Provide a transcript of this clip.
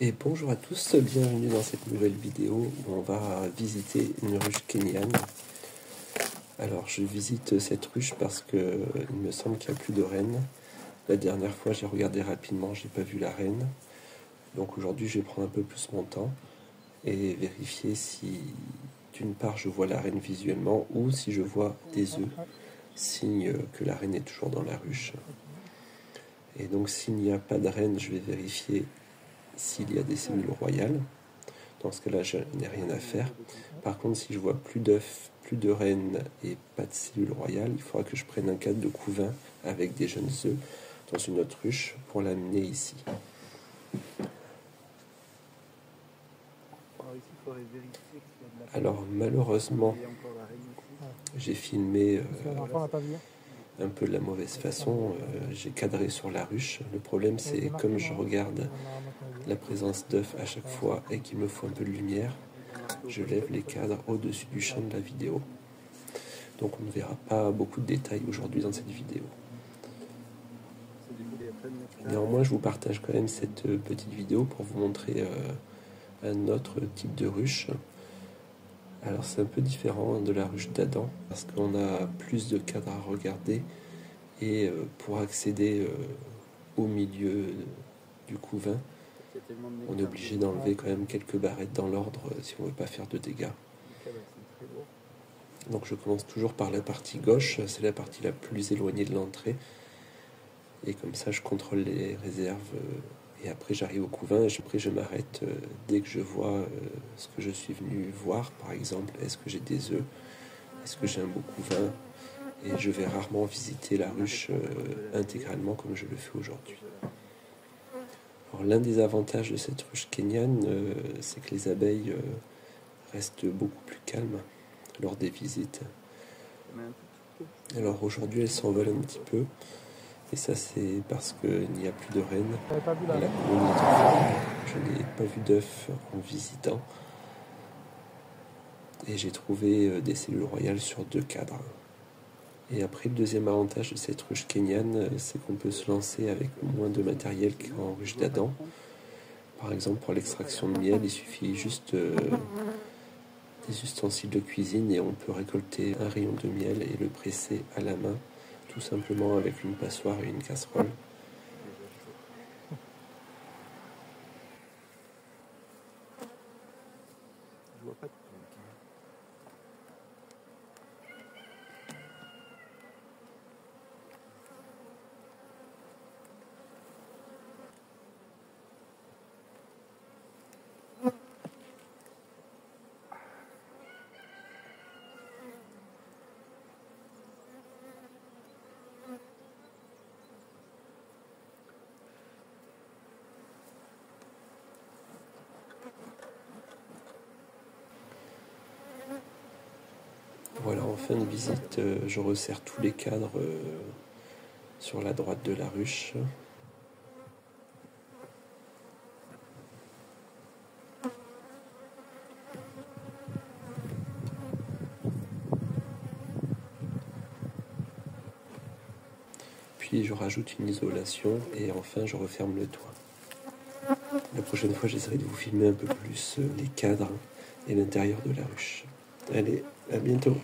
Et bonjour à tous, bienvenue dans cette nouvelle vidéo où on va visiter une ruche kenyane. Alors je visite cette ruche parce que il me semble qu'il n'y a plus de reine. La dernière fois j'ai regardé rapidement, j'ai pas vu la reine. Donc aujourd'hui je vais prendre un peu plus mon temps et vérifier si d'une part je vois la reine visuellement ou si je vois des œufs, signe que la reine est toujours dans la ruche. Et donc s'il n'y a pas de reine, je vais vérifier s'il y a des cellules royales. Dans ce cas-là, je n'ai rien à faire. Par contre, si je vois plus d'œufs, plus de reines et pas de cellules royales, il faudra que je prenne un cadre de couvain avec des jeunes œufs dans une autre ruche pour l'amener ici. Alors malheureusement, j'ai filmé un peu de la mauvaise façon, j'ai cadré sur la ruche. Le problème, c'est comme je regarde la présence d'œufs à chaque fois et qu'il me faut un peu de lumière, je lève les cadres au-dessus du champ de la vidéo. Donc on ne verra pas beaucoup de détails aujourd'hui dans cette vidéo. Néanmoins, je vous partage quand même cette petite vidéo pour vous montrer un autre type de ruche. Alors c'est un peu différent de la ruche d'Adam parce qu'on a plus de cadres à regarder et pour accéder au milieu du couvain, on est obligé d'enlever quand même quelques barrettes dans l'ordre si on ne veut pas faire de dégâts. Donc je commence toujours par la partie gauche, c'est la partie la plus éloignée de l'entrée. Et comme ça je contrôle les réserves et après j'arrive au couvain et après je m'arrête dès que je vois ce que je suis venu voir. Par exemple, est-ce que j'ai des œufs, est-ce que j'ai un beau couvain, et je vais rarement visiter la ruche intégralement comme je le fais aujourd'hui. Alors l'un des avantages de cette ruche kenyane, c'est que les abeilles restent beaucoup plus calmes lors des visites. Alors aujourd'hui elles s'envolent un petit peu et ça c'est parce qu'il n'y a plus de reine. La colonie est enfermée. Je n'ai pas vu d'œufs en visitant et j'ai trouvé des cellules royales sur 2 cadres. Et après, le deuxième avantage de cette ruche kenyane, c'est qu'on peut se lancer avec moins de matériel qu'en ruche d'Adam. Par exemple, pour l'extraction de miel, il suffit juste des ustensiles de cuisine et on peut récolter un rayon de miel et le presser à la main, tout simplement avec une passoire et une casserole. Je vois pas de... Voilà, en fin de visite, je resserre tous les cadres sur la droite de la ruche. Puis je rajoute une isolation et enfin je referme le toit. La prochaine fois, j'essaierai de vous filmer un peu plus les cadres et l'intérieur de la ruche. Allez, à bientôt!